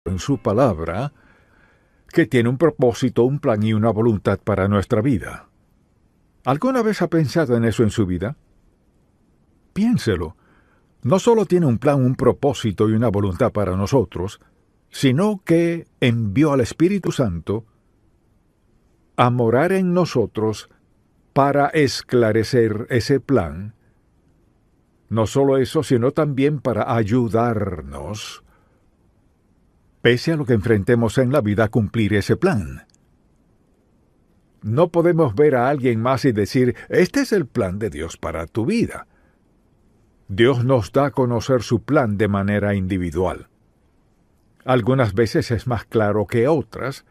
en su palabra que tiene un propósito, un plan y una voluntad para nuestra vida. ¿Alguna vez ha pensado en eso en su vida? Piénselo. No solo tiene un plan, un propósito y una voluntad para nosotros, sino que envió al Espíritu Santo a morar en nosotros para esclarecer ese plan. No solo eso, sino también para ayudarnos, pese a lo que enfrentemos en la vida, a cumplir ese plan. No podemos ver a alguien más y decir, este es el plan de Dios para tu vida. Dios nos da a conocer su plan de manera individual. Algunas veces es más claro que otras,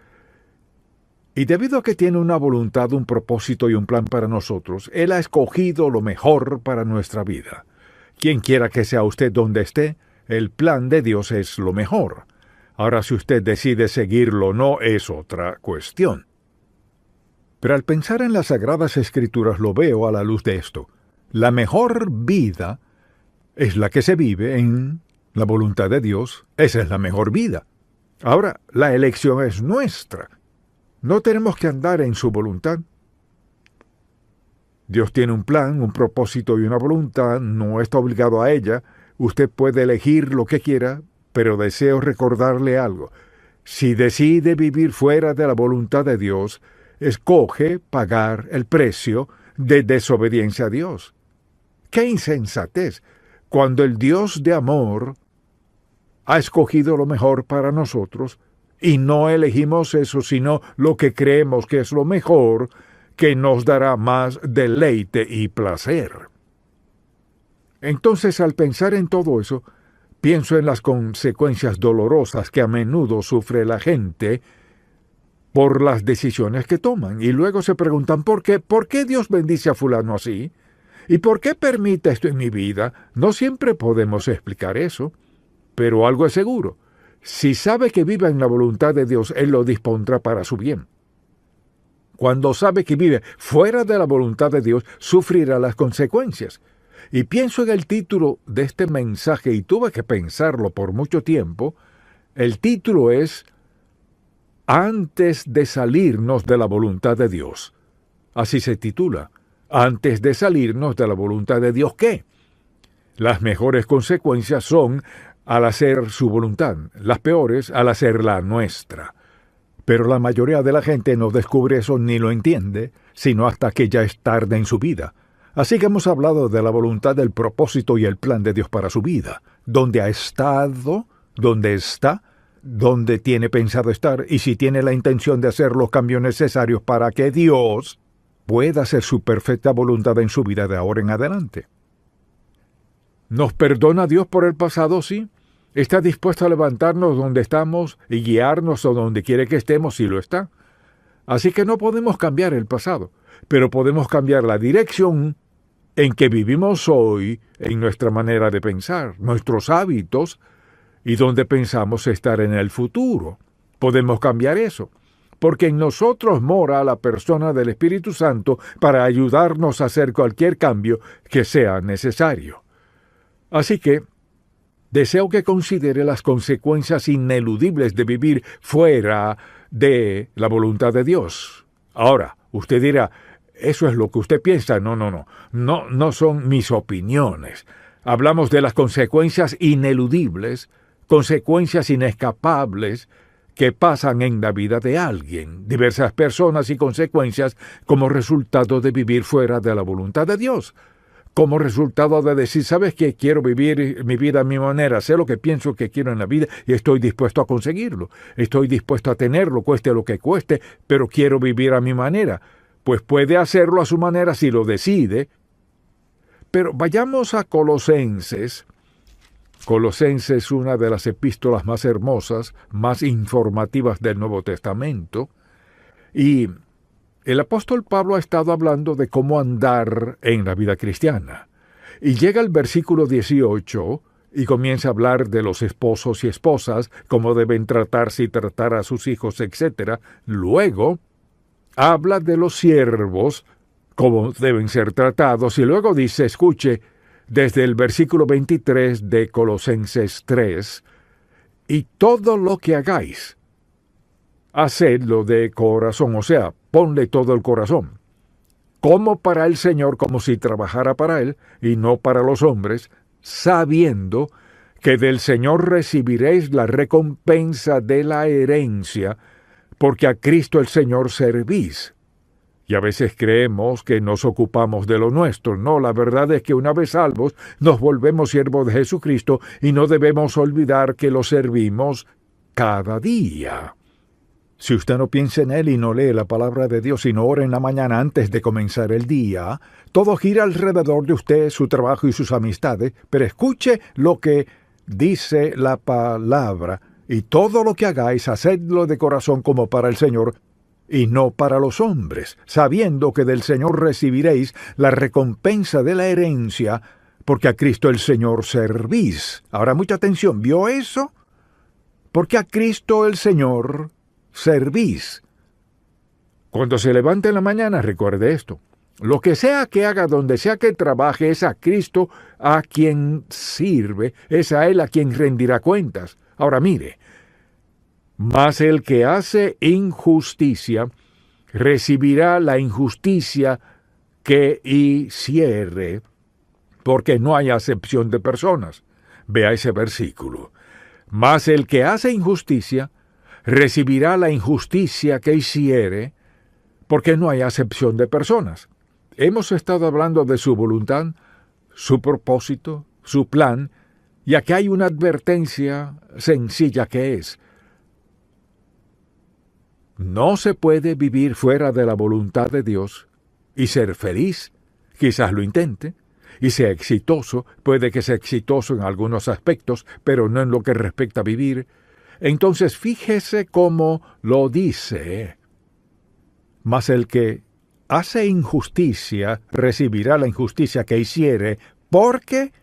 y debido a que tiene una voluntad, un propósito y un plan para nosotros, Él ha escogido lo mejor para nuestra vida. Quien quiera que sea usted donde esté, el plan de Dios es lo mejor. Ahora, si usted decide seguirlo o no, es otra cuestión. Pero al pensar en las Sagradas Escrituras lo veo a la luz de esto. La mejor vida es la que se vive en la voluntad de Dios. Esa es la mejor vida. Ahora, la elección es nuestra. No tenemos que andar en su voluntad. Dios tiene un plan, un propósito y una voluntad. No está obligado a ella. Usted puede elegir lo que quiera, pero deseo recordarle algo. Si decide vivir fuera de la voluntad de Dios, escoge pagar el precio de desobediencia a Dios. ¡Qué insensatez! Cuando el Dios de amor ha escogido lo mejor para nosotros, y no elegimos eso, sino lo que creemos que es lo mejor, que nos dará más deleite y placer. Entonces, al pensar en todo eso, pienso en las consecuencias dolorosas que a menudo sufre la gente por las decisiones que toman, y luego se preguntan ¿por qué Dios bendice a fulano así? ¿Y por qué permite esto en mi vida? No siempre podemos explicar eso, pero algo es seguro. Si sabe que vive en la voluntad de Dios, Él lo dispondrá para su bien. Cuando sabe que vive fuera de la voluntad de Dios, sufrirá las consecuencias. Y pienso en el título de este mensaje, y tuve que pensarlo por mucho tiempo. El título es Antes de salirnos de la voluntad de Dios. Así se titula. Antes de salirnos de la voluntad de Dios, ¿qué? Las mejores consecuencias son al hacer su voluntad, las peores al hacer la nuestra. Pero la mayoría de la gente no descubre eso ni lo entiende, sino hasta que ya es tarde en su vida. Así que hemos hablado de la voluntad, del propósito y el plan de Dios para su vida. Dónde ha estado, dónde está, dónde tiene pensado estar, y si tiene la intención de hacer los cambios necesarios para que Dios pueda hacer su perfecta voluntad en su vida de ahora en adelante. ¿Nos perdona Dios por el pasado? Sí. ¿Está dispuesto a levantarnos donde estamos y guiarnos a donde quiere que estemos? Sí lo está. Así que no podemos cambiar el pasado, pero podemos cambiar la dirección en que vivimos hoy, en nuestra manera de pensar, nuestros hábitos y donde pensamos estar en el futuro. Podemos cambiar eso, porque en nosotros mora la persona del Espíritu Santo para ayudarnos a hacer cualquier cambio que sea necesario. Así que deseo que considere las consecuencias ineludibles de vivir fuera de la voluntad de Dios. Ahora, usted dirá, ¿eso es lo que usted piensa? No son mis opiniones. Hablamos de las consecuencias ineludibles, consecuencias inescapables que pasan en la vida de alguien, diversas personas y consecuencias como resultado de vivir fuera de la voluntad de Dios. Como resultado de decir, ¿sabes qué? Quiero vivir mi vida a mi manera, sé lo que pienso que quiero en la vida y estoy dispuesto a conseguirlo. Estoy dispuesto a tenerlo, cueste lo que cueste, pero quiero vivir a mi manera. Pues puede hacerlo a su manera si lo decide. Pero vayamos a Colosenses. Colosenses, una de las epístolas más hermosas, más informativas del Nuevo Testamento. Y el apóstol Pablo ha estado hablando de cómo andar en la vida cristiana. Y llega el versículo 18 y comienza a hablar de los esposos y esposas, cómo deben tratarse y tratar a sus hijos, etc. Luego habla de los siervos, cómo deben ser tratados, y luego dice, escuche, desde el versículo 23 de Colosenses 3, y todo lo que hagáis, hacedlo de corazón, o sea, ponle todo el corazón, como para el Señor, como si trabajara para Él, y no para los hombres, sabiendo que del Señor recibiréis la recompensa de la herencia, porque a Cristo el Señor servís. Y a veces creemos que nos ocupamos de lo nuestro. No, la verdad es que una vez salvos, nos volvemos siervos de Jesucristo y no debemos olvidar que lo servimos cada día. Si usted no piensa en Él y no lee la palabra de Dios y no ora en la mañana antes de comenzar el día, todo gira alrededor de usted, su trabajo y sus amistades, pero escuche lo que dice la palabra, y todo lo que hagáis, hacedlo de corazón como para el Señor, y no para los hombres, sabiendo que del Señor recibiréis la recompensa de la herencia, porque a Cristo el Señor servís. Ahora, mucha atención, ¿vio eso? Porque a Cristo el Señor servís. Cuando se levante en la mañana, recuerde esto. Lo que sea que haga, donde sea que trabaje, es a Cristo a quien sirve, es a Él a quien rendirá cuentas. Ahora mire, mas el que hace injusticia recibirá la injusticia que hiciere, porque no hay acepción de personas. Vea ese versículo. Mas el que hace injusticia recibirá la injusticia que hiciere, porque no hay acepción de personas. Hemos estado hablando de su voluntad, su propósito, su plan, y aquí hay una advertencia sencilla que es: no se puede vivir fuera de la voluntad de Dios y ser feliz. Quizás lo intente y sea exitoso, puede que sea exitoso en algunos aspectos, pero no en lo que respecta a vivir. Entonces fíjese cómo lo dice. Mas el que hace injusticia recibirá la injusticia que hiciere, porque,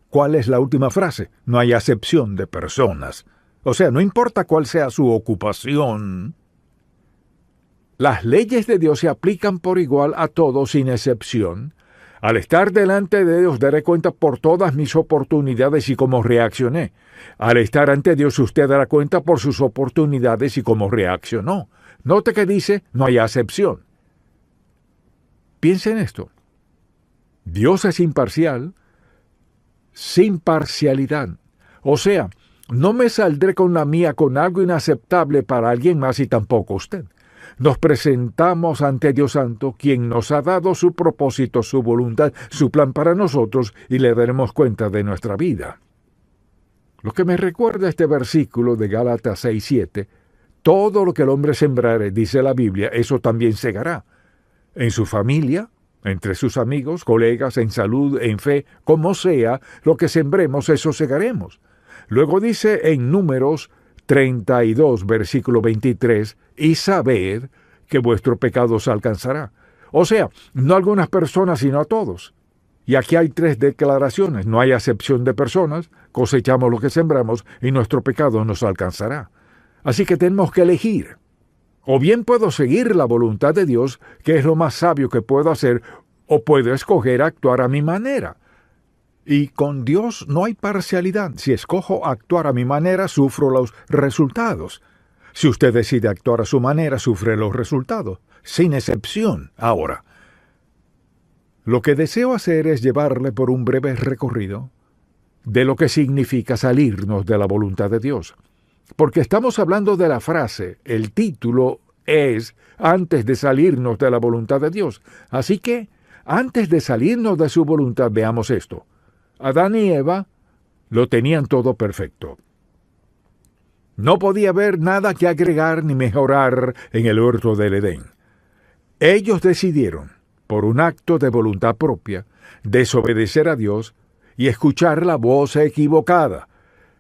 ¿cuál es la última frase? No hay acepción de personas. O sea, no importa cuál sea su ocupación, las leyes de Dios se aplican por igual a todos sin excepción. Al estar delante de Dios daré cuenta por todas mis oportunidades y cómo reaccioné. Al estar ante Dios usted dará cuenta por sus oportunidades y cómo reaccionó. Note que dice, no hay acepción. Piense en esto. Dios es imparcial, sin parcialidad. O sea, no me saldré con la mía con algo inaceptable para alguien más y tampoco usted. Nos presentamos ante Dios Santo, quien nos ha dado su propósito, su voluntad, su plan para nosotros, y le daremos cuenta de nuestra vida. Lo que me recuerda este versículo de Gálatas 6:7, todo lo que el hombre sembrare, dice la Biblia, eso también segará. En su familia, entre sus amigos, colegas, en salud, en fe, como sea, lo que sembremos, eso segaremos. Luego dice en Números 32, versículo 23, y sabed que vuestro pecado os alcanzará. O sea, no a algunas personas, sino a todos. Y aquí hay 3 declaraciones. No hay acepción de personas, cosechamos lo que sembramos y nuestro pecado nos alcanzará. Así que tenemos que elegir. O bien puedo seguir la voluntad de Dios, que es lo más sabio que puedo hacer, o puedo escoger actuar a mi manera. Y con Dios no hay parcialidad. Si escojo actuar a mi manera, sufro los resultados. Si usted decide actuar a su manera, sufre los resultados, sin excepción. Ahora, lo que deseo hacer es llevarle por un breve recorrido de lo que significa salirnos de la voluntad de Dios. Porque estamos hablando de la frase, el título es antes de salirnos de la voluntad de Dios. Así que, antes de salirnos de su voluntad, veamos esto. Adán y Eva lo tenían todo perfecto. No podía haber nada que agregar ni mejorar en el huerto del Edén. Ellos decidieron, por un acto de voluntad propia, desobedecer a Dios y escuchar la voz equivocada,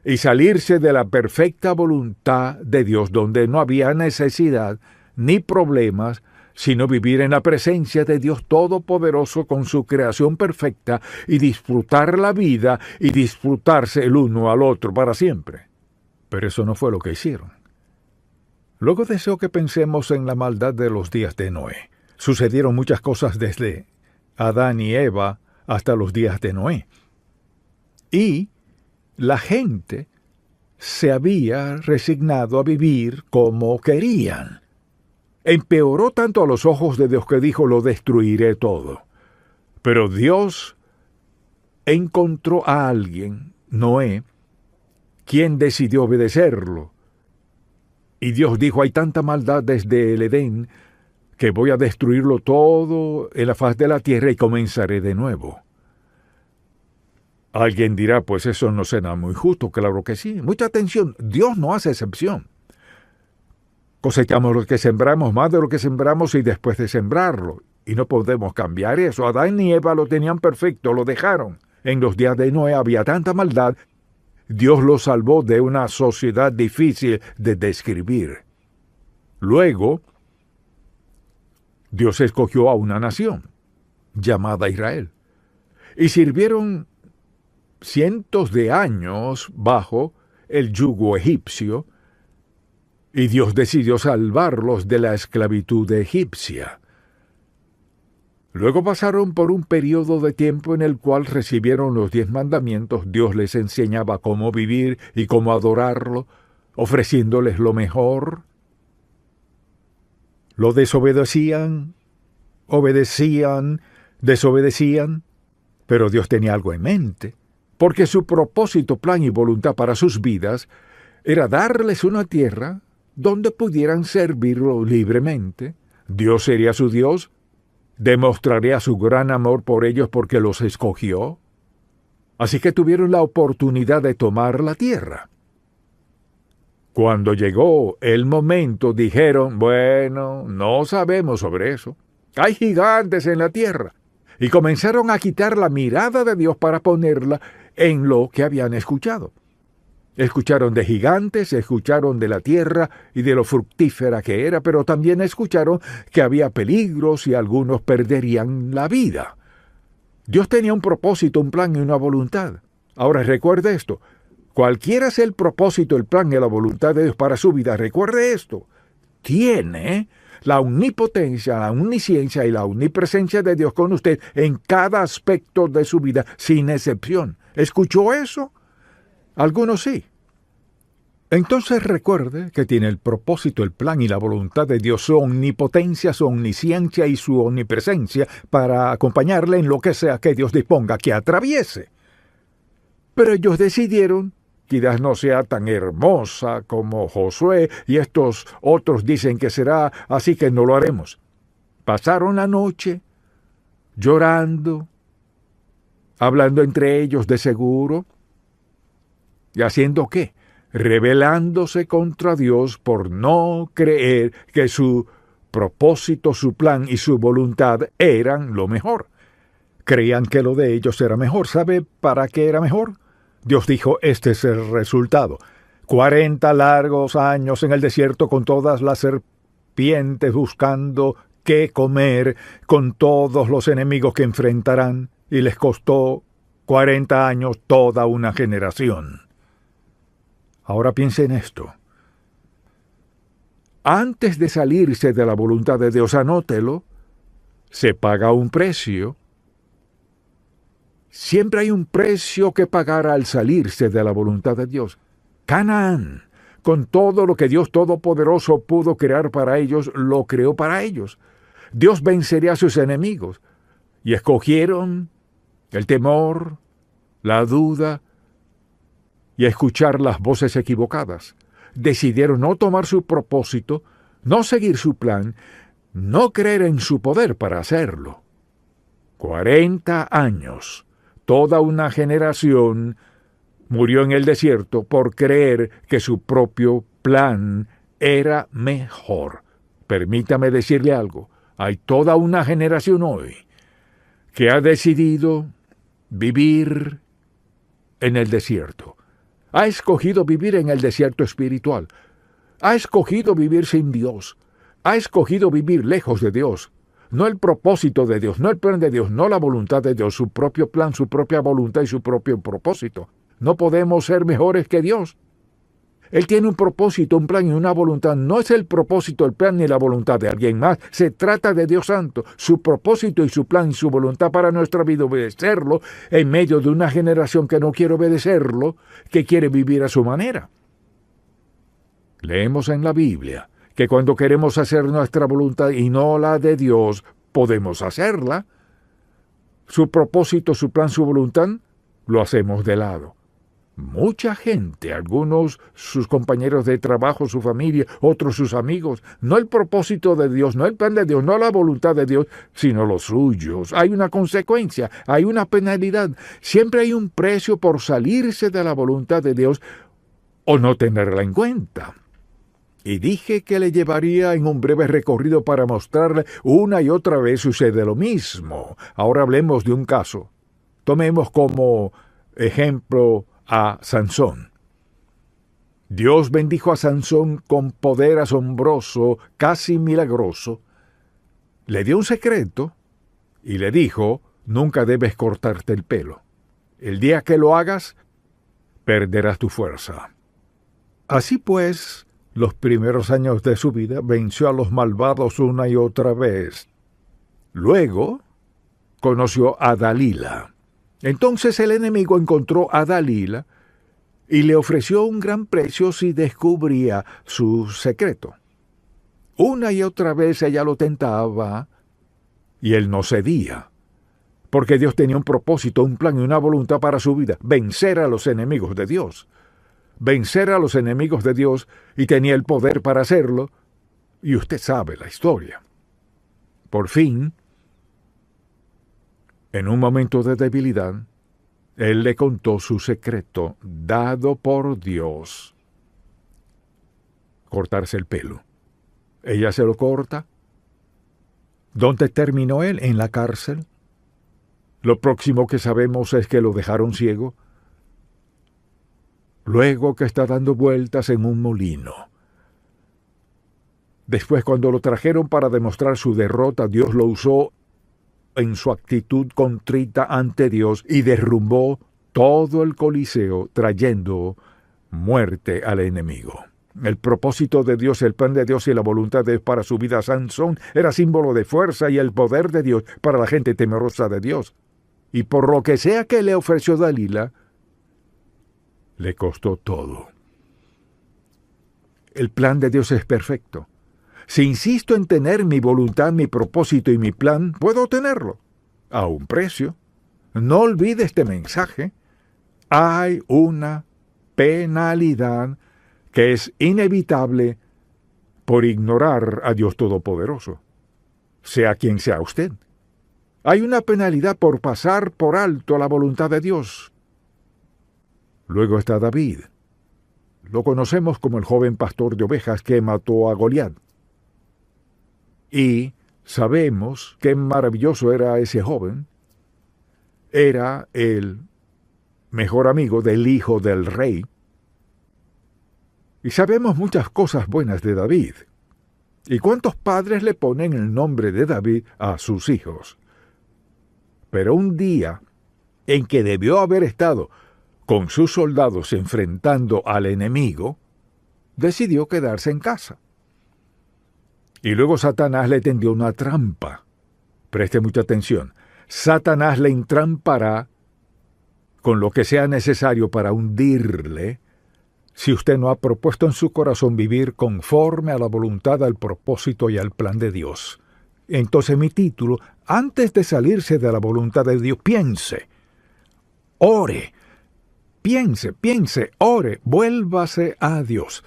y salirse de la perfecta voluntad de Dios, donde no había necesidad ni problemas, sino vivir en la presencia de Dios Todopoderoso con su creación perfecta y disfrutar la vida y disfrutarse el uno al otro para siempre. Pero eso no fue lo que hicieron. Luego deseo que pensemos en la maldad de los días de Noé. Sucedieron muchas cosas desde Adán y Eva hasta los días de Noé. Y la gente se había resignado a vivir como querían. Empeoró tanto a los ojos de Dios que dijo: lo destruiré todo. Pero Dios encontró a alguien, Noé, quien decidió obedecerlo. Y Dios dijo: hay tanta maldad desde el Edén que voy a destruirlo todo en la faz de la tierra y comenzaré de nuevo. Alguien dirá: pues eso no será muy justo. Claro que sí. Mucha atención, Dios no hace excepción. Cosechamos lo que sembramos, más de lo que sembramos y después de sembrarlo. Y no podemos cambiar eso. Adán y Eva lo tenían perfecto, lo dejaron. En los días de Noé había tanta maldad. Dios lo salvó de una sociedad difícil de describir. Luego, Dios escogió a una nación llamada Israel. Y sirvieron cientos de años bajo el yugo egipcio, y Dios decidió salvarlos de la esclavitud egipcia. Luego pasaron por un periodo de tiempo en el cual recibieron los 10 mandamientos. Dios les enseñaba cómo vivir y cómo adorarlo, ofreciéndoles lo mejor. Lo desobedecían, obedecían, desobedecían, pero Dios tenía algo en mente, porque su propósito, plan y voluntad para sus vidas era darles una tierra donde pudieran servirlo libremente. Dios sería su Dios, demostraría su gran amor por ellos porque los escogió. Así que tuvieron la oportunidad de tomar la tierra. Cuando llegó el momento, dijeron: bueno, no sabemos sobre eso. Hay gigantes en la tierra. Y comenzaron a quitar la mirada de Dios para ponerla en lo que habían escuchado. Escucharon de gigantes, escucharon de la tierra y de lo fructífera que era, pero también escucharon que había peligros y algunos perderían la vida. Dios tenía un propósito, un plan y una voluntad. Ahora recuerde esto: cualquiera sea el propósito, el plan y la voluntad de Dios para su vida, recuerde esto: tiene la omnipotencia, la omnisciencia y la omnipresencia de Dios con usted en cada aspecto de su vida, sin excepción. ¿Escuchó eso? Algunos sí. Entonces recuerde que tiene el propósito, el plan y la voluntad de Dios, su omnipotencia, su omnisciencia y su omnipresencia para acompañarle en lo que sea que Dios disponga que atraviese. Pero ellos decidieron: quizás no sea tan hermosa como Josué y estos otros dicen que será, así que no lo haremos. Pasaron la noche llorando, hablando entre ellos de seguro. ¿Y haciendo qué? Rebelándose contra Dios por no creer que su propósito, su plan y su voluntad eran lo mejor. Creían que lo de ellos era mejor. ¿Sabe para qué era mejor? Dios dijo: este es el resultado. 40 largos años en el desierto con todas las serpientes buscando qué comer, con todos los enemigos que enfrentarán, y les costó 40 años, toda una generación. Ahora piense en esto. Antes de salirse de la voluntad de Dios, anótelo, se paga un precio. Siempre hay un precio que pagar al salirse de la voluntad de Dios. Canaán, con todo lo que Dios Todopoderoso pudo crear para ellos, lo creó para ellos. Dios vencería a sus enemigos. Y escogieron el temor, la duda, y escuchar las voces equivocadas. Decidieron no tomar su propósito, no seguir su plan, no creer en su poder para hacerlo. 40 años, toda una generación murió en el desierto por creer que su propio plan era mejor. Permítame decirle algo: hay toda una generación hoy que ha decidido vivir en el desierto. Ha escogido vivir en el desierto espiritual. Ha escogido vivir sin Dios. Ha escogido vivir lejos de Dios. No el propósito de Dios, no el plan de Dios, no la voluntad de Dios, su propio plan, su propia voluntad y su propio propósito. No podemos ser mejores que Dios. Él tiene un propósito, un plan y una voluntad. No es el propósito, el plan ni la voluntad de alguien más. Se trata de Dios Santo, su propósito y su plan y su voluntad para nuestra vida, obedecerlo en medio de una generación que no quiere obedecerlo, que quiere vivir a su manera. Leemos en la Biblia que cuando queremos hacer nuestra voluntad y no la de Dios, podemos hacerla. Su propósito, su plan, su voluntad, lo hacemos de lado. Mucha gente, algunos sus compañeros de trabajo, su familia, otros sus amigos, no el propósito de Dios, no el plan de Dios, no la voluntad de Dios, sino los suyos. Hay una consecuencia, hay una penalidad. Siempre hay un precio por salirse de la voluntad de Dios o no tenerla en cuenta. Y dije que le llevaría en un breve recorrido para mostrarle una y otra vez sucede lo mismo. Ahora hablemos de un caso. Tomemos como ejemplo a Sansón. Dios bendijo a Sansón con poder asombroso, casi milagroso. Le dio un secreto y le dijo, nunca debes cortarte el pelo. El día que lo hagas, perderás tu fuerza. Así pues, los primeros años de su vida venció a los malvados una y otra vez. Luego, conoció a Dalila. Entonces el enemigo encontró a Dalila y le ofreció un gran precio si descubría su secreto. Una y otra vez ella lo tentaba y él no cedía, porque Dios tenía un propósito, un plan y una voluntad para su vida, vencer a los enemigos de Dios. Vencer a los enemigos de Dios y tenía el poder para hacerlo, y usted sabe la historia. Por fin, en un momento de debilidad, él le contó su secreto, dado por Dios. Cortarse el pelo. Ella se lo corta. ¿Dónde terminó él? En la cárcel. Lo próximo que sabemos es que lo dejaron ciego. Luego que está dando vueltas en un molino. Después, cuando lo trajeron para demostrar su derrota, Dios lo usó en su actitud contrita ante Dios y derrumbó todo el Coliseo, trayendo muerte al enemigo. El propósito de Dios, el plan de Dios y la voluntad de Dios para su vida, Sansón, era símbolo de fuerza y el poder de Dios para la gente temerosa de Dios. Y por lo que sea que le ofreció Dalila, le costó todo. El plan de Dios es perfecto. Si insisto en tener mi voluntad, mi propósito y mi plan, puedo tenerlo, a un precio. No olvide este mensaje. Hay una penalidad que es inevitable por ignorar a Dios Todopoderoso, sea quien sea usted. Hay una penalidad por pasar por alto la voluntad de Dios. Luego está David. Lo conocemos como el joven pastor de ovejas que mató a Goliat. Y sabemos qué maravilloso era ese joven. Era el mejor amigo del hijo del rey. Y sabemos muchas cosas buenas de David. ¿Y cuántos padres le ponen el nombre de David a sus hijos? Pero un día en que debió haber estado con sus soldados enfrentando al enemigo, decidió quedarse en casa. Y luego Satanás le tendió una trampa. Preste mucha atención. Satanás le entrampará con lo que sea necesario para hundirle si usted no ha propuesto en su corazón vivir conforme a la voluntad, al propósito y al plan de Dios. Entonces mi título, antes de salirse de la voluntad de Dios, piense, ore, piense, ore, vuélvase a Dios.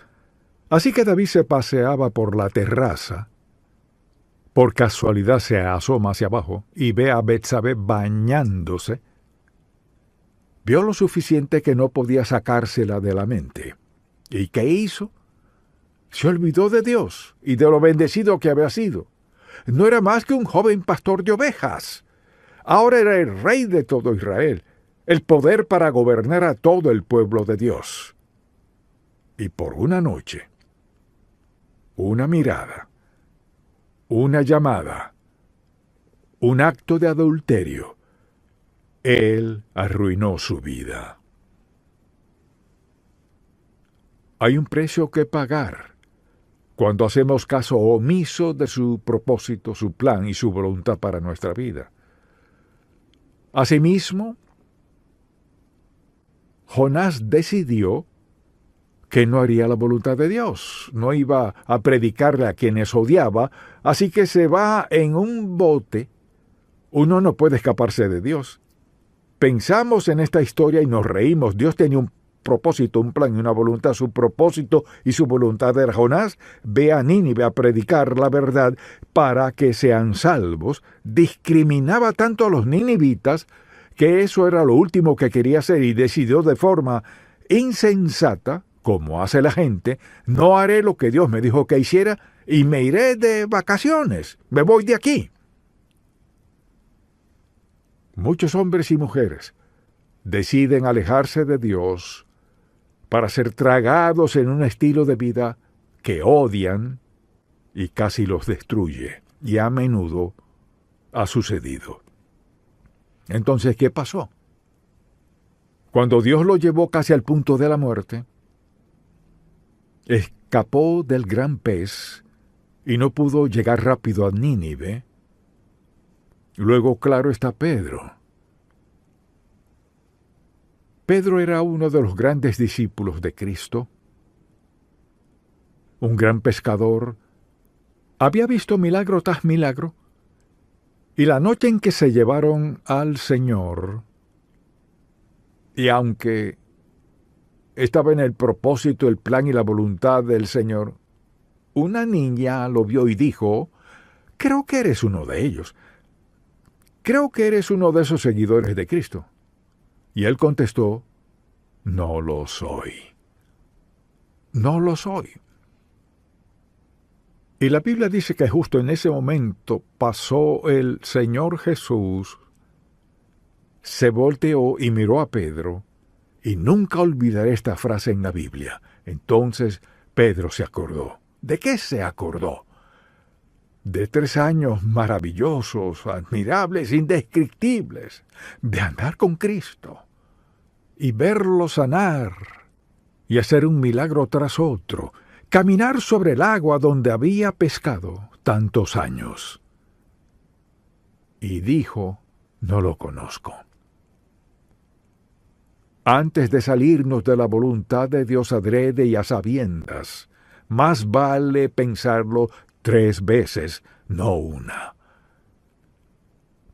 Así que David se paseaba por la terraza. Por casualidad se asoma hacia abajo y ve a Betsabé bañándose. Vio lo suficiente que no podía sacársela de la mente. ¿Y qué hizo? Se olvidó de Dios y de lo bendecido que había sido. No era más que un joven pastor de ovejas. Ahora era el rey de todo Israel, el poder para gobernar a todo el pueblo de Dios. Y por una noche, una mirada, una llamada, un acto de adulterio, él arruinó su vida. Hay un precio que pagar cuando hacemos caso omiso de su propósito, su plan y su voluntad para nuestra vida. Asimismo, Jonás decidió que no haría la voluntad de Dios, no iba a predicarle a quienes odiaba, así que se va en un bote. Uno no puede escaparse de Dios. Pensamos en esta historia y nos reímos. Dios tenía un propósito, un plan y una voluntad. Su propósito y su voluntad era: Jonás, ve a Nínive a predicar la verdad para que sean salvos. Discriminaba tanto a los ninivitas que eso era lo último que quería hacer, y decidió de forma insensata, como hace la gente: no haré lo que Dios me dijo que hiciera y me iré de vacaciones, me voy de aquí. Muchos hombres y mujeres deciden alejarse de Dios para ser tragados en un estilo de vida que odian y casi los destruye, y a menudo ha sucedido. Entonces, ¿qué pasó? Cuando Dios lo llevó casi al punto de la muerte, escapó del gran pez y no pudo llegar rápido a Nínive. Luego, claro, está Pedro. Pedro era uno de los grandes discípulos de Cristo, un gran pescador. Había visto milagro tras milagro, y la noche en que se llevaron al Señor, y aunque estaba en el propósito, el plan y la voluntad del Señor, una niña lo vio y dijo: creo que eres uno de ellos. Creo que eres uno de esos seguidores de Cristo. Y él contestó: no lo soy. No lo soy. Y la Biblia dice que justo en ese momento pasó el Señor Jesús, se volteó y miró a Pedro, y nunca olvidaré esta frase en la Biblia. Entonces Pedro se acordó. ¿De qué se acordó? De 3 años maravillosos, admirables, indescriptibles, de andar con Cristo y verlo sanar y hacer un milagro tras otro, caminar sobre el agua donde había pescado tantos años. Y dijo: no lo conozco. Antes de salirnos de la voluntad de Dios adrede y a sabiendas, más vale pensarlo 3 veces, no una.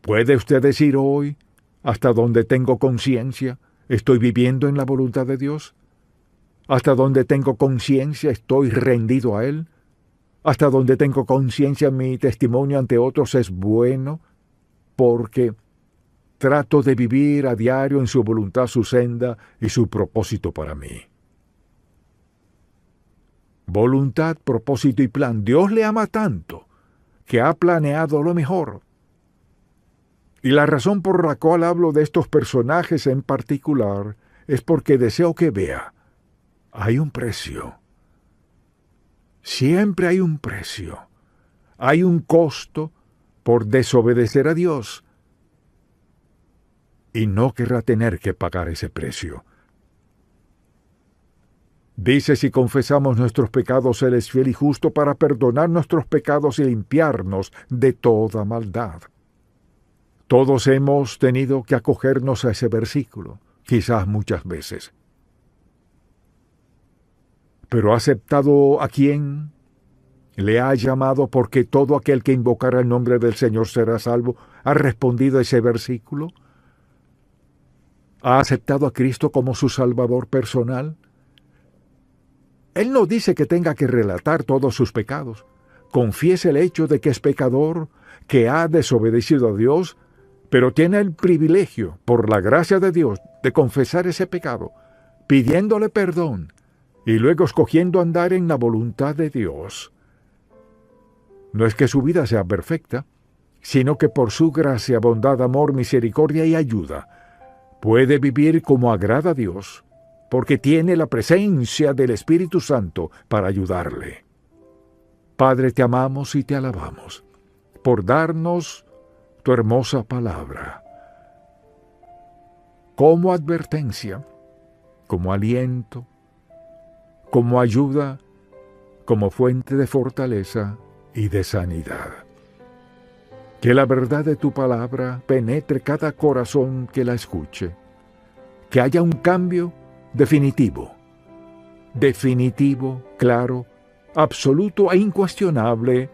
¿Puede usted decir hoy, hasta donde tengo conciencia, estoy viviendo en la voluntad de Dios? ¿Hasta donde tengo conciencia, estoy rendido a Él? ¿Hasta donde tengo conciencia, mi testimonio ante otros es bueno? Porque trato de vivir a diario en su voluntad, su senda y su propósito para mí. Voluntad, propósito y plan. Dios le ama tanto que ha planeado lo mejor. Y la razón por la cual hablo de estos personajes en particular es porque deseo que vea: hay un precio. Siempre hay un precio. Hay un costo por desobedecer a Dios. Y no querrá tener que pagar ese precio. Dice: si confesamos nuestros pecados, Él es fiel y justo para perdonar nuestros pecados y limpiarnos de toda maldad. Todos hemos tenido que acogernos a ese versículo, quizás muchas veces. Pero ¿ha aceptado a quién le ha llamado? Porque todo aquel que invocara el nombre del Señor será salvo. ¿Ha respondido a ese versículo? ¿Ha aceptado a Cristo como su Salvador personal? Él no dice que tenga que relatar todos sus pecados. Confiese el hecho de que es pecador, que ha desobedecido a Dios, pero tiene el privilegio, por la gracia de Dios, de confesar ese pecado, pidiéndole perdón y luego escogiendo andar en la voluntad de Dios. No es que su vida sea perfecta, sino que por su gracia, bondad, amor, misericordia y ayuda, puede vivir como agrada a Dios, porque tiene la presencia del Espíritu Santo para ayudarle. Padre, te amamos y te alabamos por darnos tu hermosa palabra como advertencia, como aliento, como ayuda, como fuente de fortaleza y de sanidad. Que la verdad de tu palabra penetre cada corazón que la escuche, que haya un cambio definitivo definitivo, claro, absoluto e incuestionable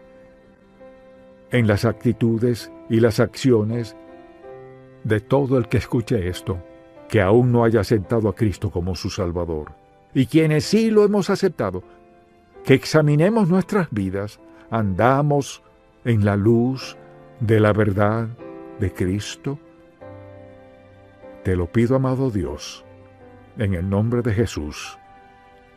en las actitudes y las acciones de todo el que escuche esto, que aún no haya aceptado a Cristo como su Salvador. Y quienes sí lo hemos aceptado, que examinemos nuestras vidas, andamos en la luz de la verdad de Cristo. Te lo pido, amado Dios, en el nombre de Jesús.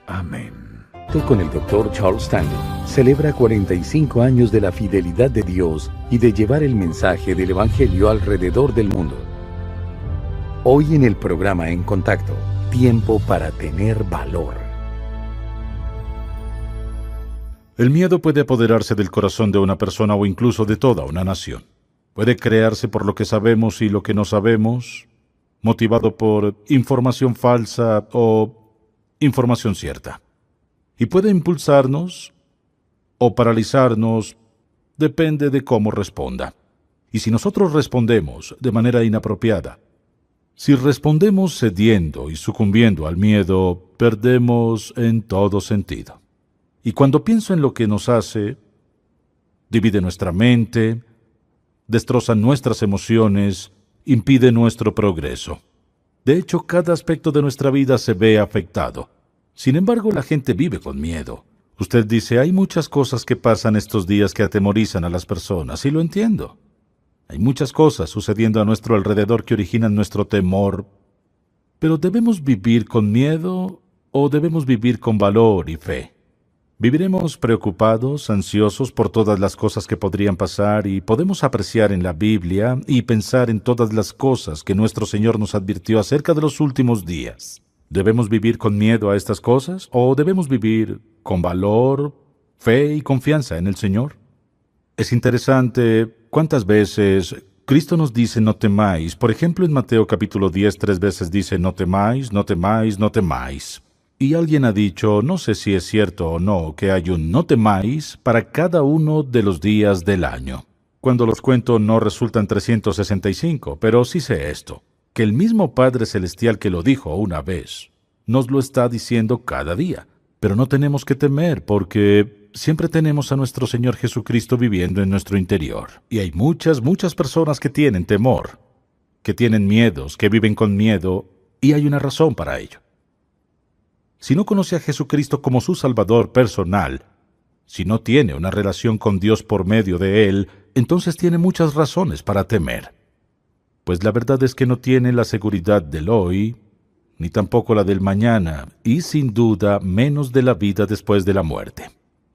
Amén. Con el Dr. Charles Stanley celebra 45 años de la fidelidad de Dios y de llevar el mensaje del Evangelio alrededor del mundo. Hoy en el programa En Contacto, tiempo para tener valor. El miedo puede apoderarse del corazón de una persona o incluso de toda una nación. Puede crearse por lo que sabemos y lo que no sabemos, motivado por información falsa o información cierta. Y puede impulsarnos o paralizarnos, depende de cómo responda. Y si nosotros respondemos de manera inapropiada, si respondemos cediendo y sucumbiendo al miedo, perdemos en todo sentido. Y cuando pienso en lo que nos hace, divide nuestra mente, destroza nuestras emociones, impide nuestro progreso. De hecho, cada aspecto de nuestra vida se ve afectado. Sin embargo, la gente vive con miedo. Usted dice, hay muchas cosas que pasan estos días que atemorizan a las personas, y lo entiendo. Hay muchas cosas sucediendo a nuestro alrededor que originan nuestro temor. Pero ¿debemos vivir con miedo o debemos vivir con valor y fe? Viviremos preocupados, ansiosos por todas las cosas que podrían pasar y podemos apreciar en la Biblia y pensar en todas las cosas que nuestro Señor nos advirtió acerca de los últimos días. ¿Debemos vivir con miedo a estas cosas o debemos vivir con valor, fe y confianza en el Señor? Es interesante cuántas veces Cristo nos dice no temáis. Por ejemplo, en Mateo capítulo 10, 3 veces dice no temáis, no temáis, no temáis. Y alguien ha dicho, no sé si es cierto o no, que hay un no temáis para cada uno de los días del año. Cuando los cuento no resultan 365, pero sí sé esto, que el mismo Padre Celestial que lo dijo una vez, nos lo está diciendo cada día. Pero no tenemos que temer porque siempre tenemos a nuestro Señor Jesucristo viviendo en nuestro interior. Y hay muchas personas que tienen temor, que tienen miedos, que viven con miedo, y hay una razón para ello. Si no conoce a Jesucristo como su Salvador personal, si no tiene una relación con Dios por medio de Él, entonces tiene muchas razones para temer. Pues la verdad es que no tiene la seguridad del hoy, ni tampoco la del mañana, y sin duda menos de la vida después de la muerte.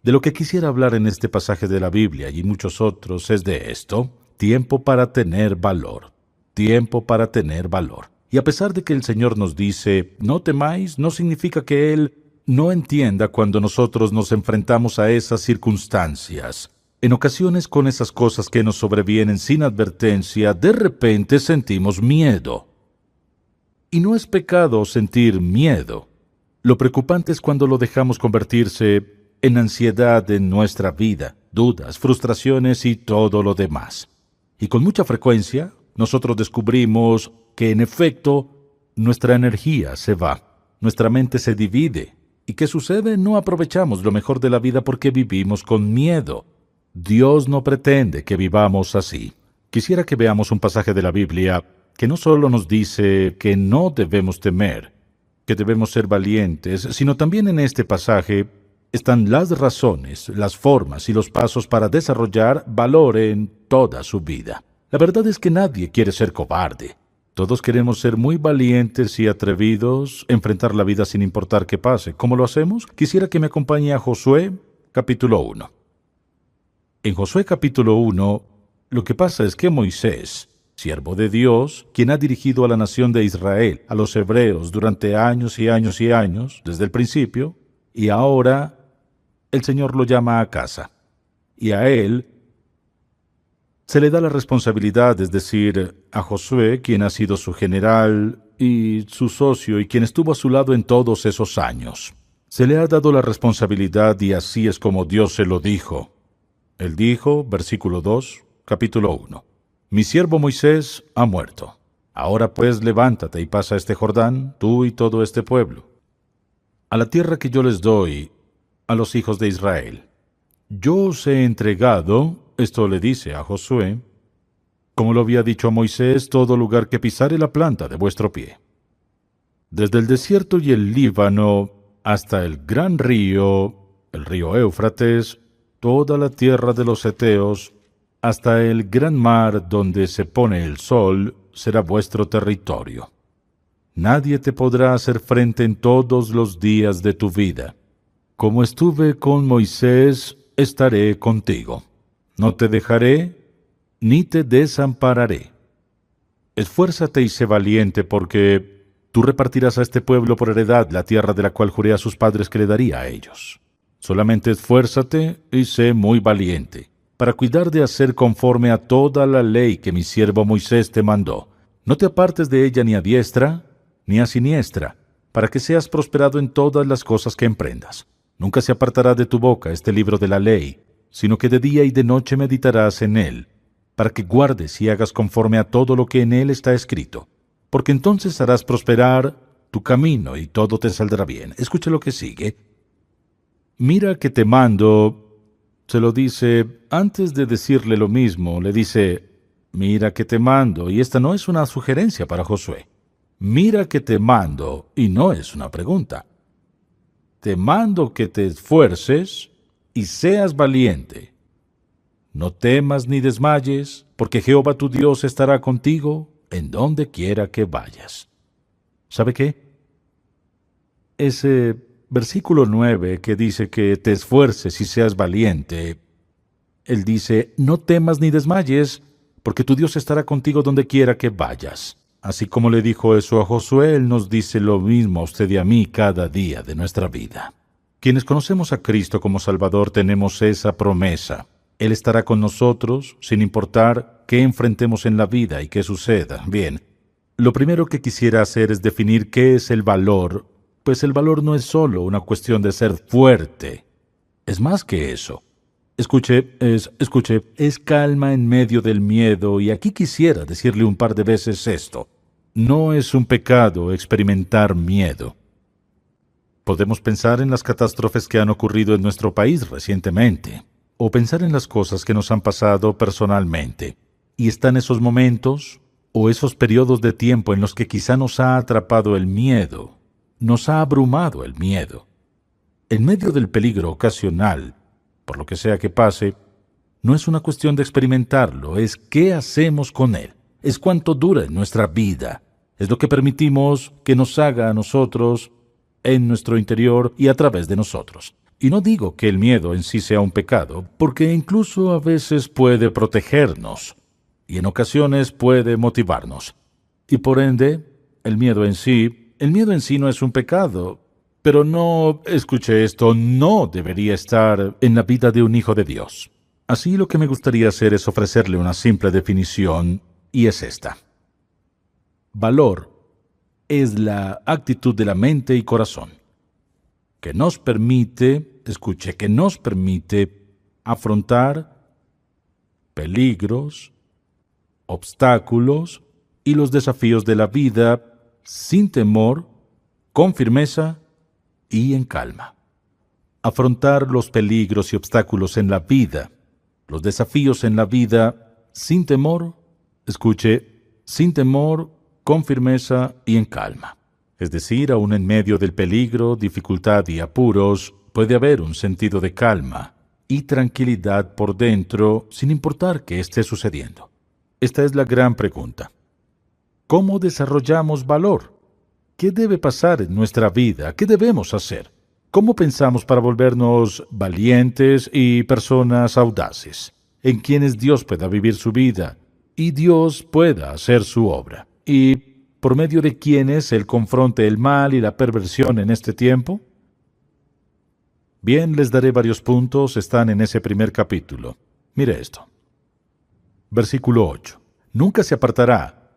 De lo que quisiera hablar en este pasaje de la Biblia y muchos otros es de esto: tiempo para tener valor, tiempo para tener valor. Y a pesar de que el Señor nos dice, no temáis, no significa que Él no entienda cuando nosotros nos enfrentamos a esas circunstancias. En ocasiones, con esas cosas que nos sobrevienen sin advertencia, de repente sentimos miedo. Y no es pecado sentir miedo. Lo preocupante es cuando lo dejamos convertirse en ansiedad en nuestra vida, dudas, frustraciones y todo lo demás. Y con mucha frecuencia, nosotros descubrimos que en efecto nuestra energía se va, nuestra mente se divide. ¿Y qué sucede? No aprovechamos lo mejor de la vida porque vivimos con miedo. Dios no pretende que vivamos así. Quisiera que veamos un pasaje de la Biblia que no solo nos dice que no debemos temer, que debemos ser valientes, sino también en este pasaje están las razones, las formas y los pasos para desarrollar valor en toda su vida. La verdad es que nadie quiere ser cobarde. Todos queremos ser muy valientes y atrevidos, enfrentar la vida sin importar qué pase. ¿Cómo lo hacemos? Quisiera que me acompañe a Josué, capítulo 1. En Josué, capítulo 1, lo que pasa es que Moisés, siervo de Dios, quien ha dirigido a la nación de Israel, a los hebreos, durante años y años y años, desde el principio, y ahora el Señor lo llama a casa. Y a él se le da la responsabilidad, es decir, a Josué, quien ha sido su general y su socio y quien estuvo a su lado en todos esos años. Se le ha dado la responsabilidad y así es como Dios se lo dijo. Él dijo, versículo 2, capítulo 1, mi siervo Moisés ha muerto. Ahora pues levántate y pasa este Jordán, tú y todo este pueblo. a la tierra que yo les doy a los hijos de Israel. Yo os he entregado, esto le dice a Josué, como lo había dicho a Moisés, todo lugar que pisare la planta de vuestro pie. Desde el desierto y el Líbano hasta el gran río, el río Éufrates, toda la tierra de los heteos, hasta el gran mar donde se pone el sol, será vuestro territorio. Nadie te podrá hacer frente en todos los días de tu vida. Como estuve con Moisés, estaré contigo. No te dejaré, ni te desampararé. Esfuérzate y sé valiente, porque tú repartirás a este pueblo por heredad la tierra de la cual juré a sus padres que le daría a ellos. Solamente esfuérzate y sé muy valiente, para cuidar de hacer conforme a toda la ley que mi siervo Moisés te mandó. No te apartes de ella ni a diestra, ni a siniestra, para que seas prosperado en todas las cosas que emprendas. Nunca se apartará de tu boca este libro de la ley, sino que de día y de noche meditarás en él, para que guardes y hagas conforme a todo lo que en él está escrito, porque entonces harás prosperar tu camino y todo te saldrá bien. Escucha lo que sigue. Mira que te mando, se lo dice, antes de decirle lo mismo, le dice, mira que te mando, y esta no es una sugerencia para Josué. Mira que te mando, y no es una pregunta. Te mando que te esfuerces y seas valiente. No temas ni desmayes, porque Jehová tu Dios estará contigo en donde quiera que vayas. ¿Sabe qué? Ese versículo 9 que dice que te esfuerces y seas valiente, él dice, no temas ni desmayes, porque tu Dios estará contigo donde quiera que vayas. Así como le dijo eso a Josué, Él nos dice lo mismo a usted y a mí cada día de nuestra vida. Quienes conocemos a Cristo como Salvador tenemos esa promesa. Él estará con nosotros sin importar qué enfrentemos en la vida y qué suceda. Bien, lo primero que quisiera hacer es definir qué es el valor, pues el valor no es solo una cuestión de ser fuerte. Es más que eso. Escuche, es calma en medio del miedo, y aquí quisiera decirle un par de veces esto. No es un pecado experimentar miedo. Podemos pensar en las catástrofes que han ocurrido en nuestro país recientemente, o pensar en las cosas que nos han pasado personalmente, y están esos momentos, o esos periodos de tiempo en los que quizá nos ha atrapado el miedo, nos ha abrumado el miedo. En medio del peligro ocasional, por lo que sea que pase, no es una cuestión de experimentarlo, es qué hacemos con él, es cuánto dura en nuestra vida, es lo que permitimos que nos haga a nosotros, en nuestro interior y a través de nosotros. Y no digo que el miedo en sí sea un pecado, porque incluso a veces puede protegernos, y en ocasiones puede motivarnos. Y por ende, el miedo en sí no es un pecado. Pero no, escuche esto, no debería estar en la vida de un hijo de Dios. Así lo que me gustaría hacer es ofrecerle una simple definición, y es esta. Valor es la actitud de la mente y corazón, que nos permite, escuche, que nos permite afrontar peligros, obstáculos y los desafíos de la vida sin temor, con firmeza y en calma. Afrontar los peligros y obstáculos en la vida, los desafíos en la vida, sin temor, escuche, sin temor, con firmeza y en calma. Es decir, aún en medio del peligro, dificultad y apuros, puede haber un sentido de calma y tranquilidad por dentro, sin importar qué esté sucediendo. Esta es la gran pregunta. ¿Cómo desarrollamos valor? ¿Qué debe pasar en nuestra vida? ¿Qué debemos hacer? ¿Cómo pensamos para volvernos valientes y personas audaces, en quienes Dios pueda vivir su vida y Dios pueda hacer su obra? ¿Y por medio de quienes Él confronte el mal y la perversión en este tiempo? Bien, les daré varios puntos, están en ese primer capítulo. Mire esto. Versículo 8. Nunca se apartará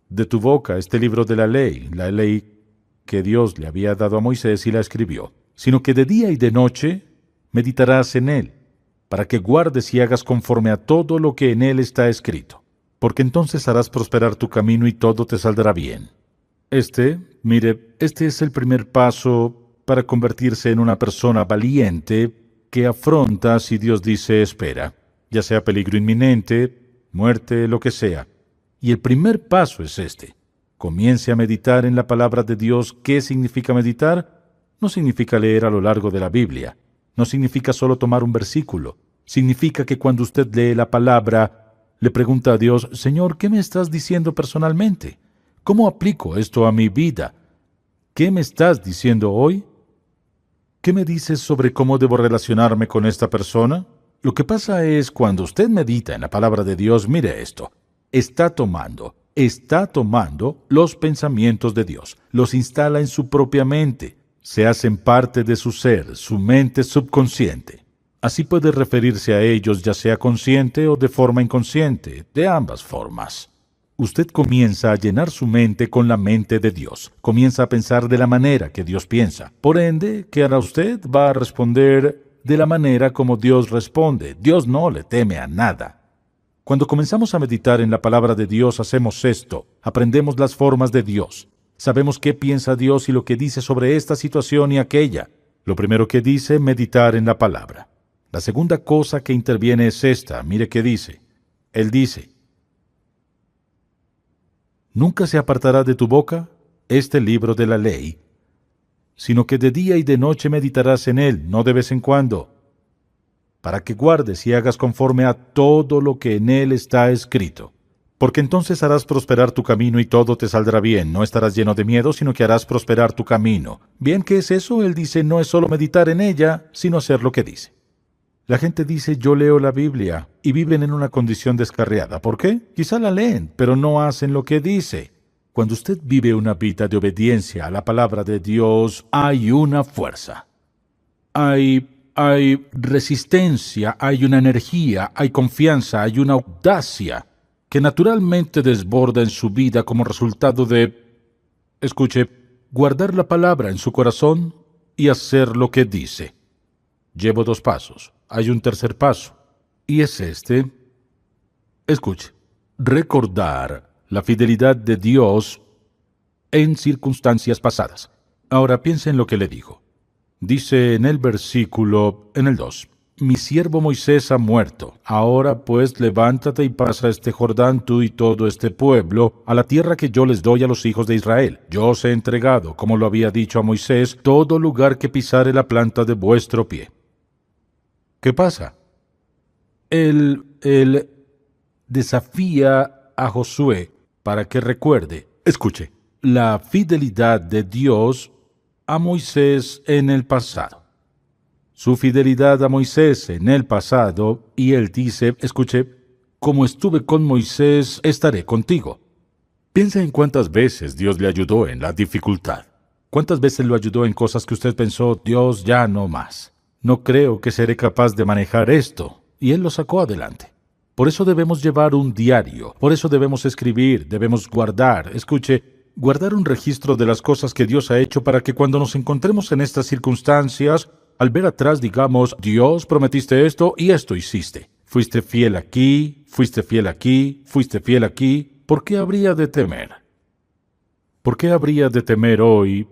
de tu boca este libro de la ley que Dios le había dado a Moisés y la escribió, sino que de día y de noche meditarás en él, para que guardes y hagas conforme a todo lo que en él está escrito, porque entonces harás prosperar tu camino y todo te saldrá bien. Este es el primer paso para convertirse en una persona valiente que afronta si Dios dice espera, ya sea peligro inminente, muerte, lo que sea. Y el primer paso es este. Comience a meditar en la palabra de Dios. ¿Qué significa meditar? No significa leer a lo largo de la Biblia. No significa solo tomar un versículo. Significa que cuando usted lee la palabra, le pregunta a Dios, Señor, ¿qué me estás diciendo personalmente? ¿Cómo aplico esto a mi vida? ¿Qué me estás diciendo hoy? ¿Qué me dices sobre cómo debo relacionarme con esta persona? Lo que pasa es, cuando usted medita en la palabra de Dios, mire esto, está tomando los pensamientos de Dios, los instala en su propia mente, se hacen parte de su ser, su mente subconsciente. Así puede referirse a ellos ya sea consciente o de forma inconsciente, de ambas formas. Usted comienza a llenar su mente con la mente de Dios. Comienza a pensar de la manera que Dios piensa. Por ende, ¿qué hará usted? Va a responder de la manera como Dios responde. Dios no le teme a nada. Cuando comenzamos a meditar en la palabra de Dios, hacemos esto. Aprendemos las formas de Dios. Sabemos qué piensa Dios y lo que dice sobre esta situación y aquella. Lo primero que dice, meditar en la palabra. La segunda cosa que interviene es esta. Mire qué dice. Él dice, nunca se apartará de tu boca este libro de la ley, sino que de día y de noche meditarás en él, no de vez en cuando, para que guardes y hagas conforme a todo lo que en él está escrito. Porque entonces harás prosperar tu camino y todo te saldrá bien. No estarás lleno de miedo, sino que harás prosperar tu camino. Bien, ¿qué es eso? Él dice, no es solo meditar en ella, sino hacer lo que dice. La gente dice, yo leo la Biblia, y viven en una condición descarriada. ¿Por qué? Quizá la leen, pero no hacen lo que dice. Cuando usted vive una vida de obediencia a la palabra de Dios, hay una fuerza. Hay resistencia, hay una energía, hay confianza, hay una audacia que naturalmente desborda en su vida como resultado de, escuche, guardar la palabra en su corazón y hacer lo que dice. Llevo 2 pasos. Hay un tercer paso, y es este. Escuche, recordar la fidelidad de Dios en circunstancias pasadas. Ahora piense en lo que le dijo. Dice en el versículo, en el 2, mi siervo Moisés ha muerto. Ahora pues levántate y pasa este Jordán tú y todo este pueblo a la tierra que yo les doy a los hijos de Israel. Yo os he entregado, como lo había dicho a Moisés, todo lugar que pisare la planta de vuestro pie. ¿Qué pasa? Él desafía a Josué para que recuerde, escuche, la fidelidad de Dios a Moisés en el pasado. Su fidelidad a Moisés en el pasado, y él dice, escuche, como estuve con Moisés, estaré contigo. Piensa en cuántas veces Dios le ayudó en la dificultad. ¿Cuántas veces lo ayudó en cosas que usted pensó, Dios, ya no más? No creo que seré capaz de manejar esto. Y Él lo sacó adelante. Por eso debemos llevar un diario. Por eso debemos escribir, debemos guardar. Escuche, guardar un registro de las cosas que Dios ha hecho para que cuando nos encontremos en estas circunstancias, al ver atrás digamos, Dios, prometiste esto y esto hiciste. Fuiste fiel aquí, fuiste fiel aquí, fuiste fiel aquí. ¿Por qué habría de temer? ¿Por qué habría de temer hoy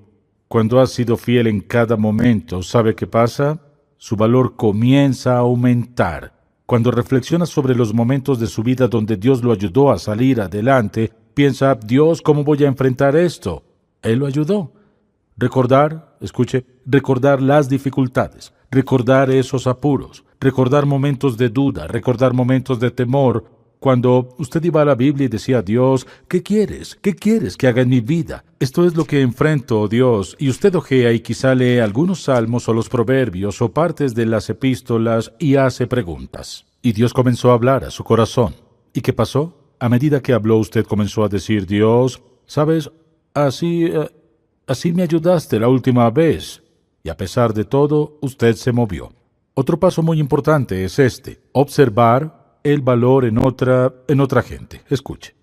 cuando has sido fiel en cada momento? ¿Sabe qué pasa? Su valor comienza a aumentar. Cuando reflexiona sobre los momentos de su vida donde Dios lo ayudó a salir adelante, piensa, Dios, ¿cómo voy a enfrentar esto? Él lo ayudó. Recordar, escuche, recordar las dificultades, recordar esos apuros, recordar momentos de duda, recordar momentos de temor. Cuando usted iba a la Biblia y decía, Dios, ¿qué quieres? ¿Qué quieres que haga en mi vida? Esto es lo que enfrento, Dios. Y usted ojea y quizá lee algunos salmos o los proverbios o partes de las epístolas y hace preguntas. Y Dios comenzó a hablar a su corazón. ¿Y qué pasó? A medida que habló usted comenzó a decir, Dios, ¿sabes? Así me ayudaste la última vez. Y a pesar de todo, usted se movió. Otro paso muy importante es este, observar el valor en otra gente. Escuche.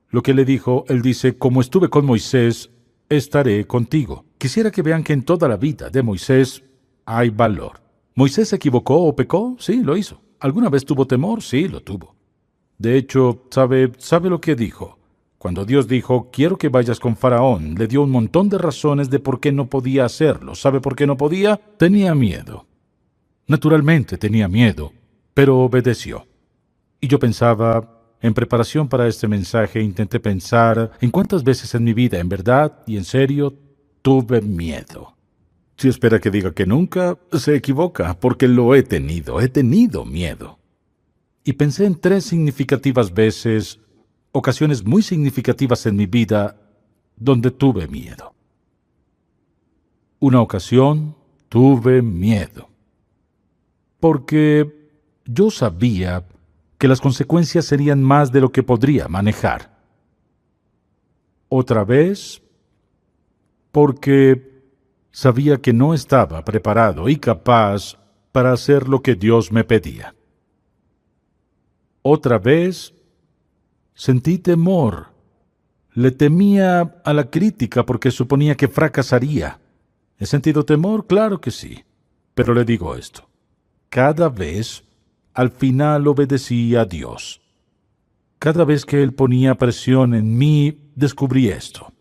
Lo que le dijo, él dice, como estuve con Moisés, estaré contigo. Quisiera que vean que en toda la vida de Moisés hay valor. ¿Moisés se equivocó o pecó? Sí, lo hizo. ¿Alguna vez tuvo temor? Sí, lo tuvo. De hecho, ¿sabe lo que dijo? Cuando Dios dijo, quiero que vayas con Faraón, le dio un montón de razones de por qué no podía hacerlo. ¿Sabe por qué no podía? Tenía miedo. Naturalmente tenía miedo, pero obedeció. Y yo pensaba, en preparación para este mensaje, intenté pensar en cuántas veces en mi vida, en verdad y en serio, tuve miedo. Si espera que diga que nunca, se equivoca, porque lo he tenido miedo. Y pensé en 3 significativas veces, ocasiones muy significativas en mi vida, donde tuve miedo. Una ocasión tuve miedo, porque yo sabía que las consecuencias serían más de lo que podría manejar. Otra vez, porque sabía que no estaba preparado y capaz para hacer lo que Dios me pedía. Otra vez, sentí temor. Le temía a la crítica porque suponía que fracasaría. ¿He sentido temor? Claro que sí. Pero le digo esto. Cada vez, al final obedecí a Dios. Cada vez que Él ponía presión en mí, descubrí esto.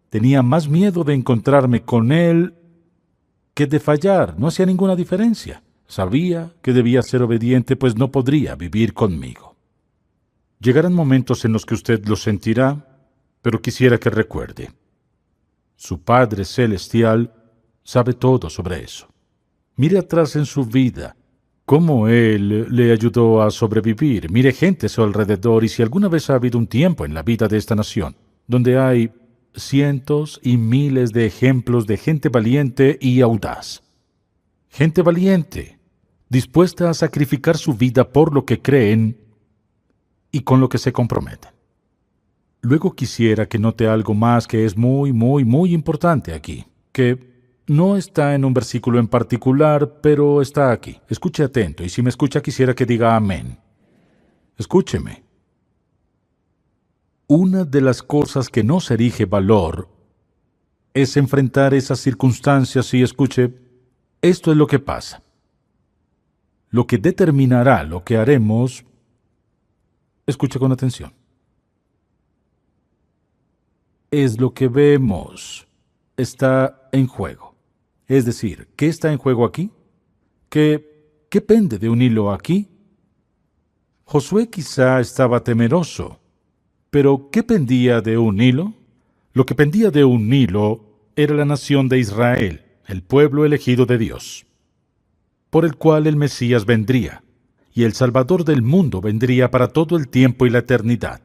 Tenía más miedo de encontrarme con Él que de fallar. No hacía ninguna diferencia. Sabía que debía ser obediente, pues no podría vivir conmigo. Llegarán momentos en los que usted lo sentirá, pero quisiera que recuerde. Su Padre Celestial sabe todo sobre eso. Mire atrás en su vida, cómo Él le ayudó a sobrevivir. Mire gente a su alrededor y si alguna vez ha habido un tiempo en la vida de esta nación, donde hay cientos y miles de ejemplos de gente valiente y audaz. Gente valiente, dispuesta a sacrificar su vida por lo que creen y con lo que se comprometen. Luego quisiera que note algo más que es muy, muy, muy importante aquí, que no está en un versículo en particular, pero está aquí. Escuche atento, y si me escucha quisiera que diga amén. Escúcheme. Una de las cosas que nos erige valor es enfrentar esas circunstancias y escuche, esto es lo que pasa. Lo que determinará lo que haremos, escuche con atención, es lo que vemos. Está en juego. Es decir, ¿qué está en juego aquí? ¿Qué pende de un hilo aquí? Josué quizá estaba temeroso, pero ¿qué pendía de un hilo? Lo que pendía de un hilo era la nación de Israel, el pueblo elegido de Dios, por el cual el Mesías vendría, y el Salvador del mundo vendría para todo el tiempo y la eternidad.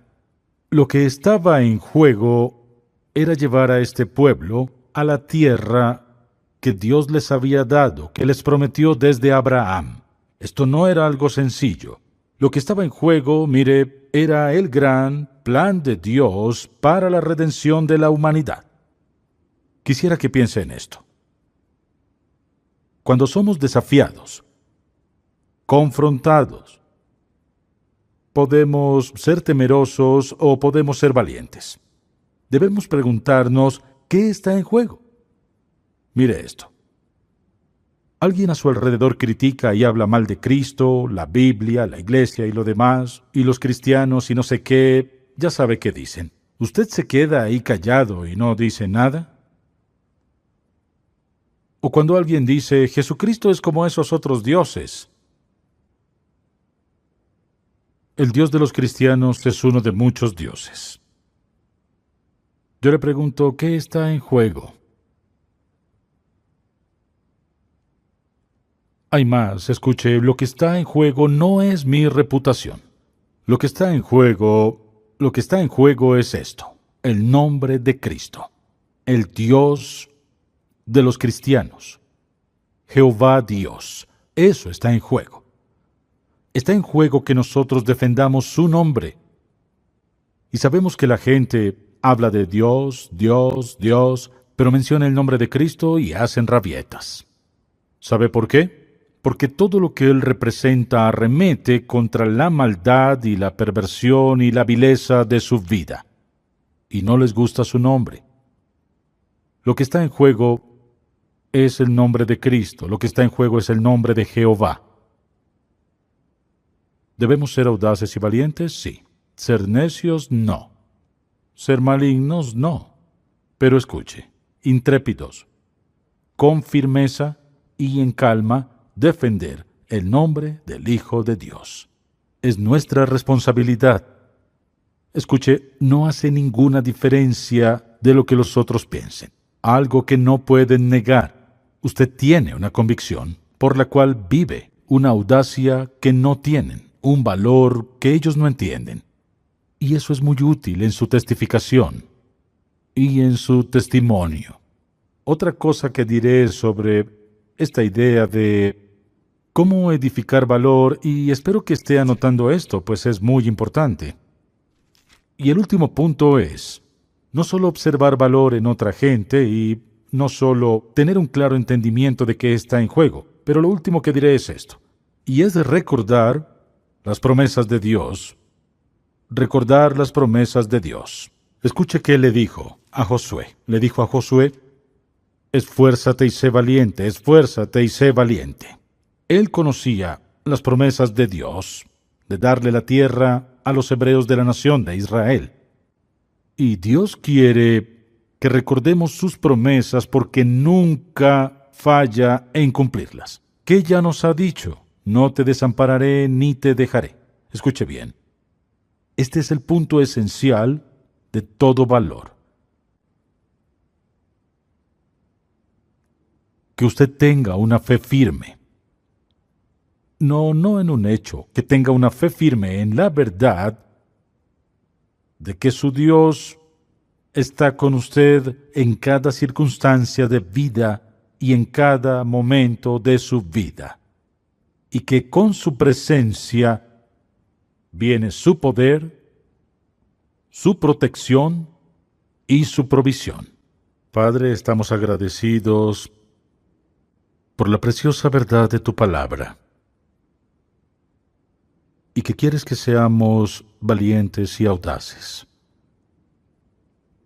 Lo que estaba en juego era llevar a este pueblo a la tierra que Dios les había dado, que les prometió desde Abraham. Esto no era algo sencillo. Lo que estaba en juego, mire, era el gran plan de Dios para la redención de la humanidad. Quisiera que piense en esto. Cuando somos desafiados, confrontados, podemos ser temerosos o podemos ser valientes. Debemos preguntarnos, ¿qué está en juego? Mire esto. Alguien a su alrededor critica y habla mal de Cristo, la Biblia, la iglesia y lo demás, y los cristianos y no sé qué, ya sabe qué dicen. ¿Usted se queda ahí callado y no dice nada? O cuando alguien dice, Jesucristo es como esos otros dioses. El Dios de los cristianos es uno de muchos dioses. Yo le pregunto, ¿qué está en juego? Hay más, escuche, lo que está en juego no es mi reputación. Lo que está en juego es esto, el nombre de Cristo, el Dios de los cristianos, Jehová Dios. Eso está en juego. Está en juego que nosotros defendamos su nombre. Y sabemos que la gente habla de Dios, Dios, Dios, pero menciona el nombre de Cristo y hacen rabietas. ¿Sabe por qué? Porque todo lo que Él representa arremete contra la maldad y la perversión y la vileza de su vida. Y no les gusta su nombre. Lo que está en juego es el nombre de Cristo. Lo que está en juego es el nombre de Jehová. ¿Debemos ser audaces y valientes? Sí. ¿Ser necios? No. ser malignos, no. Pero escuche, intrépidos, con firmeza y en calma, defender el nombre del Hijo de Dios. Es nuestra responsabilidad. Escuche, no hace ninguna diferencia de lo que los otros piensen. Algo que no pueden negar. Usted tiene una convicción por la cual vive, una audacia que no tienen, un valor que ellos no entienden. Y eso es muy útil en su testificación y en su testimonio. Otra cosa que diré sobre esta idea de cómo edificar valor, y espero que esté anotando esto, pues es muy importante. Y el último punto es, no solo observar valor en otra gente y no solo tener un claro entendimiento de qué está en juego, pero lo último que diré es esto, y es recordar las promesas de Dios. Recordar las promesas de Dios. Escuche qué le dijo a Josué. Le dijo a Josué, esfuérzate y sé valiente, esfuérzate y sé valiente. Él conocía las promesas de Dios, de darle la tierra a los hebreos de la nación de Israel. Y Dios quiere que recordemos sus promesas porque nunca falla en cumplirlas. ¿Qué ya nos ha dicho? No te desampararé ni te dejaré. Escuche bien. Este es el punto esencial de todo valor. Que usted tenga una fe firme. No en un hecho, que tenga una fe firme en la verdad de que su Dios está con usted en cada circunstancia de vida y en cada momento de su vida, y que con su presencia viene su poder, su protección y su provisión. Padre, estamos agradecidos por la preciosa verdad de tu palabra, y que quieres que seamos valientes y audaces.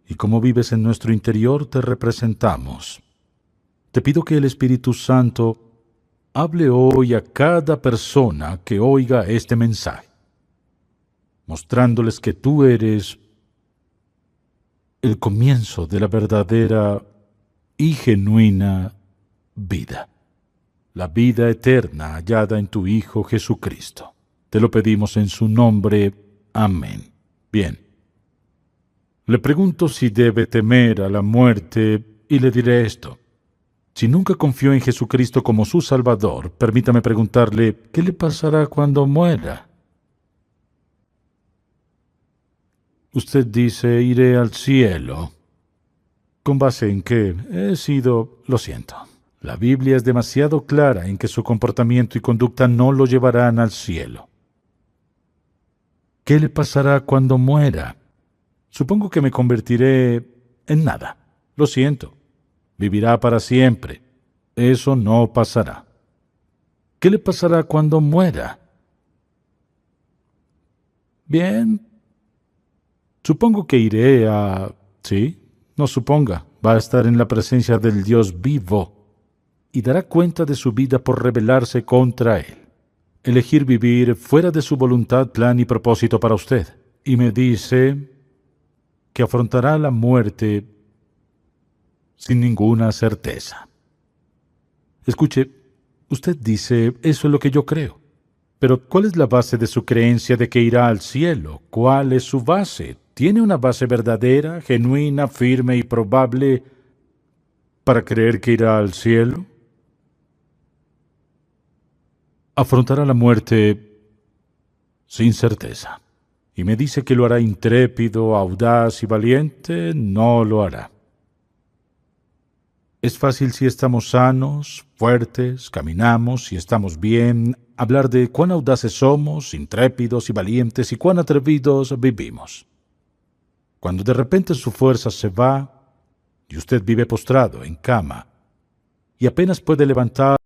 Y como vives en nuestro interior, te representamos. Te pido que el Espíritu Santo hable hoy a cada persona que oiga este mensaje, mostrándoles que tú eres el comienzo de la verdadera y genuina vida, la vida eterna hallada en tu Hijo Jesucristo. Te lo pedimos en su nombre. Amén. Bien. Le pregunto si debe temer a la muerte y le diré esto. Si nunca confió en Jesucristo como su Salvador, permítame preguntarle, ¿qué le pasará cuando muera? Usted dice, iré al cielo. ¿Con base en qué? Lo siento. La Biblia es demasiado clara en que su comportamiento y conducta no lo llevarán al cielo. ¿Qué le pasará cuando muera? Supongo que me convertiré en nada. Lo siento. Vivirá para siempre. Eso no pasará. ¿Qué le pasará cuando muera? Bien. Supongo que iré a... Sí, no suponga. Va a estar en la presencia del Dios vivo y dará cuenta de su vida por rebelarse contra Él. Elegir vivir fuera de su voluntad, plan y propósito para usted. Y me dice que afrontará la muerte sin ninguna certeza. Escuche, usted dice, eso es lo que yo creo. Pero ¿cuál es la base de su creencia de que irá al cielo? ¿Cuál es su base? ¿Tiene una base verdadera, genuina, firme y probable para creer que irá al cielo? Afrontará la muerte sin certeza. Y me dice que lo hará intrépido, audaz y valiente. No lo hará. Es fácil si estamos sanos, fuertes, caminamos y estamos bien, hablar de cuán audaces somos, intrépidos y valientes y cuán atrevidos vivimos. Cuando de repente su fuerza se va y usted vive postrado en cama y apenas puede levantar